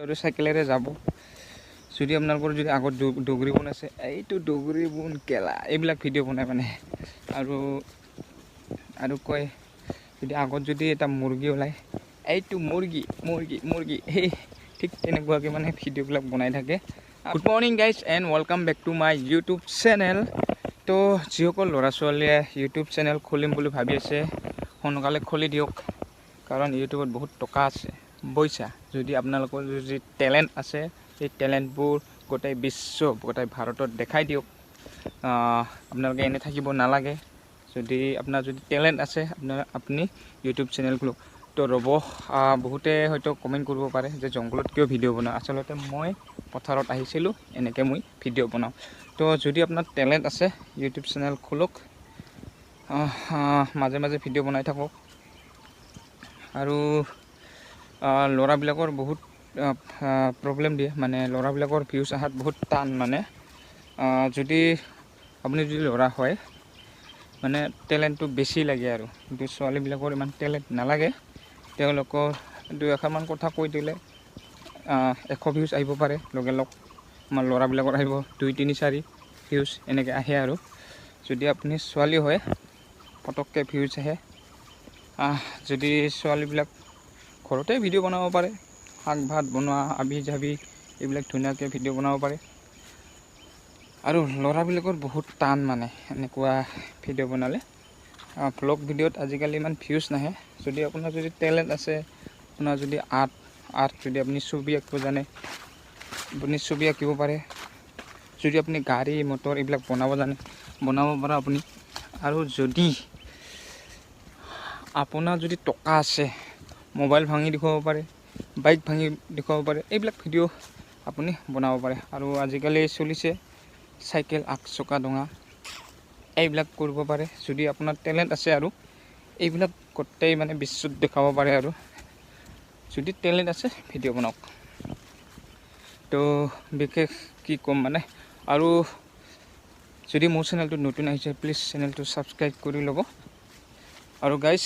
আৰু চাইকেলেৰে যাব যদি আপোনালোকৰ যদি আগত ডগৰি বন আছে এইটো ডগৰি বন কেলা এইবিলাক ভিডিঅ' বনাই মানে আৰু কয় যদি আগত যদি এটা মুৰ্গী ওলায় এইটো মুৰ্গী মুৰ্গী মুৰ্গী সেই ঠিক তেনেকুৱাকৈ মানে ভিডিঅ'বিলাক বনাই থাকে। Good morning guys and welcome back to my YouTube channel. তো যিসকল ল'ৰা ছোৱালীয়ে ইউটিউব চেনেল খুলিম বুলি ভাবি আছে সোনকালে খুলি দিয়ক, কাৰণ ইউটিউবত বহুত টকা আছে বুজিছা। যদি আপোনালোকৰ যদি টেলেণ্ট আছে সেই টেলেণ্টবোৰ গোটেই বিশ্ব গোটেই ভাৰতত দেখাই দিয়ক। আপোনালোকে এনে থাকিব নালাগে। যদি আপোনাৰ যদি টেলেণ্ট আছে আপুনি ইউটিউব চেনেল খোলক। তো ৰ'ব, বহুতে হয়তো কমেণ্ট কৰিব পাৰে যে জংঘলত কিয় ভিডিঅ' বনাওঁ। আচলতে মই পথাৰত আহিছিলোঁ, এনেকৈ মই ভিডিঅ' বনাওঁ। তো যদি আপোনাৰ টেলেণ্ট আছে ইউটিউব চেনেল খোলক, মাজে মাজে ভিডিঅ' বনাই থাকক। আৰু ল'ৰাবিলাকৰ বহুত প্ৰব্লেম দিয়ে, মানে ল'ৰাবিলাকৰ ভিউজ অহাত বহুত টান। মানে যদি আপুনি যদি ল'ৰা হয় মানে টেলেণ্টটো বেছি লাগে আৰু, কিন্তু ছোৱালীবিলাকৰ ইমান টেলেণ্ট নালাগে। তেওঁলোকৰ দুই এষাৰমান কথা কৈ দিলে 100 ভিউজ আহিব পাৰে লগে লগ। আমাৰ ল'ৰাবিলাকৰ আহিব 2, 3, 4 ভিউজ এনেকৈ আহে। আৰু যদি আপুনি ছোৱালী হয় পটককৈ ভিউজ আহে। যদি ছোৱালীবিলাক ঘৰতে ভিডিঅ' বনাব পাৰে, শাক ভাত বনোৱা আবি জাবি এইবিলাক ধুনীয়াকৈ ভিডিঅ' বনাব পাৰে। আৰু ল'ৰাবিলাকৰ বহুত টান মানে এনেকুৱা ভিডিঅ' বনালে। ভ্লগ ভিডিঅ'ত আজিকালি ইমান ভিউজ নাহে। যদি আপোনাৰ যদি টেলেণ্ট আছে, আপোনাৰ যদি আৰ্ট যদি আপুনি ছবি আঁকিব জানে, আপুনি ছবি আঁকিব পাৰে। যদি আপুনি গাড়ী মটৰ এইবিলাক বনাব পাৰে আপুনি। আৰু যদি আপোনাৰ যদি টকা আছে, মোবাইল ভাঙি দেখুৱাব পাৰে, বাইক ভাঙি দেখুৱাব পাৰে, এইবিলাক ভিডিঅ' আপুনি বনাব পাৰে। আৰু আজিকালি চলিছে চাইকেল 8 চকা ডঙা, এইবিলাক কৰিব পাৰে। যদি আপোনাৰ টেলেণ্ট আছে আৰু এইবিলাক গোটেই মানে বিশ্বত দেখাব পাৰে। আৰু যদি টেলেণ্ট আছে ভিডিঅ' বনাওক। তো বিশেষ কি ক'ম মানে, আৰু যদি মোৰ চেনেলটো নতুন আহিছে প্লিজ চেনেলটো ছাবস্ক্ৰাইব কৰি ল'ব। আৰু গাইজ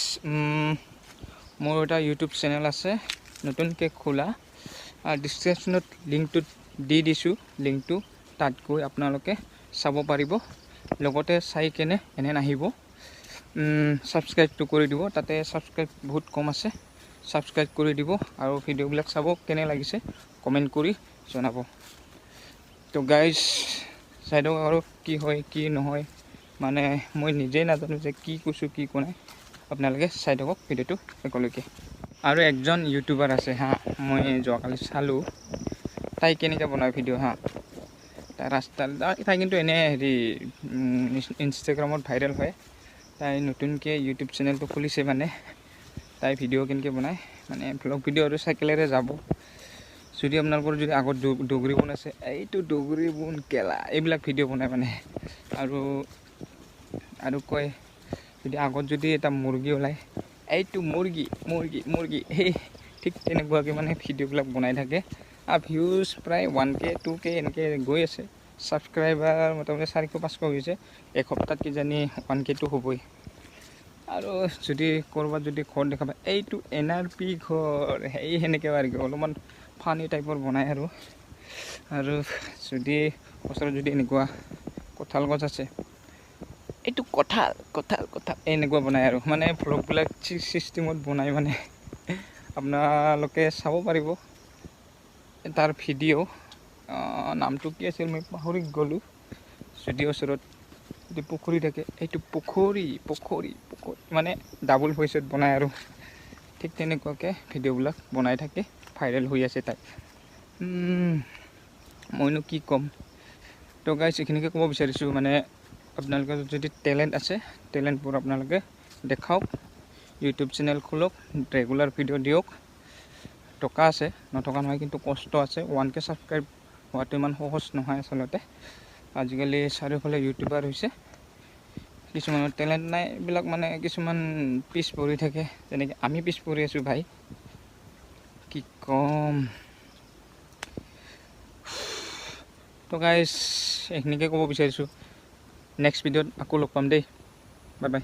মোৰ এটা ইউটিউব চেনেল আছে নতুনকৈ খোলা, ডিছক্ৰিপশ্যনত লিংকটো দি দিছোঁ। লিংকটো তাত গৈ আপোনালোকে চাব পাৰিব। লগতে চাই কেনে এনে নাহিব, ছাবস্ক্ৰাইবটো কৰি দিব। তাতে ছাবস্ক্ৰাইব বহুত কম আছে, ছাবস্ক্ৰাইব কৰি দিব। আৰু ভিডিঅ'বিলাক চাব, কেনে লাগিছে কমেণ্ট কৰি জনাব। তো গাইজ চাই দিয়ক আৰু কি হয় কি নহয়, মানে মই নিজেই নাজানো যে কি কৈছোঁ কি কোৱা নাই। আপোনালোকে চাই থাকক ভিডিঅ'টো একেলৈকে। আৰু একজন ইউটিউবাৰ আছে মই যোৱাকালি চালোঁ তাই কেনেকৈ বনায় ভিডিঅ' তাই ৰাস্তাত তাই কিন্তু এনে ইনষ্টাগ্ৰামত ভাইৰেল হয়। তাই নতুনকৈ ইউটিউব চেনেলটো খুলিছে, মানে তাই ভিডিঅ' কেনেকৈ বনায়, মানে ভ্লগ ভিডিঅ' আৰু চাইকেলেৰে যাব। যদি আপোনালোকৰ যদি আগত ডগৰি বন আছে এইটো ডগৰি বন কেলা এইবিলাক ভিডিঅ' বনাই মানে আৰু কয় যদি আগত যদি এটা মুৰ্গী ওলায় এইটো মুৰ্গী মুৰ্গী মুৰ্গী সেই ঠিক তেনেকুৱাকৈ মানে ভিডিঅ'বিলাক বনাই থাকে। ভিউজ প্ৰায় 1K 2K এনেকৈ গৈ আছে। ছাবস্ক্ৰাইবাৰ মোটামুটি 400-500 হৈছে। এসপ্তাহত কিজানি 1K হ'বই। আৰু যদি ক'ৰবাত যদি ঘৰ দেখা পায় এইটো NRP ঘৰ সেনেকৈ আৰু অলপমান ফানি টাইপৰ বনায়। আৰু যদি ওচৰত যদি এনেকুৱা কঁঠাল গছ আছে এইটো কঁঠাল কঁঠাল কঁঠাল এনেকুৱা বনায়। আৰু মানে ভ্লগবিলাক চিষ্টেমত বনায়, মানে আপোনালোকে চাব পাৰিব। তাৰ ভিডিঅ' নামটো কি আছিল মই পাহৰি গ'লোঁ। যদি ওচৰত যদি পুখুৰী থাকে এইটো পুখুৰী পুখুৰী পুখুৰী মানে ডাবল ভইচত বনায়। আৰু ঠিক তেনেকুৱাকৈ ভিডিঅ'বিলাক বনাই থাকে, ভাইৰেল হৈ আছে তাই। মইনো কি ক'ম। তো গাইজ এইখিনিকে ক'ব বিচাৰিছোঁ, মানে আপোনালোকৰ যদি টেলেণ্ট আছে টেলেণ্টবোৰ আপোনালোকে দেখাওক, ইউটিউব চেনেল খোলক, ৰেগুলাৰ ভিডিঅ' দিয়ক। টকা আছে নথকা নহয়, কিন্তু কষ্ট আছে। 1K ছাবস্ক্ৰাইব হোৱাটো ইমান সহজ নহয় আচলতে। আজিকালি চাৰিওফালে ইউটিউবাৰ হৈছে, কিছুমানৰ টেলেণ্ট নাই, এইবিলাক মানে কিছুমান পিছ পৰি থাকে। যেনেকৈ আমি পিছ পৰি আছোঁ ভাই, কি ক'ম। তো গাইজ এইখিনিকে ক'ব বিচাৰিছোঁ। নেক্সট ভিডিঅ'ত আকৌ লগ পাম দেই, বাই বাই।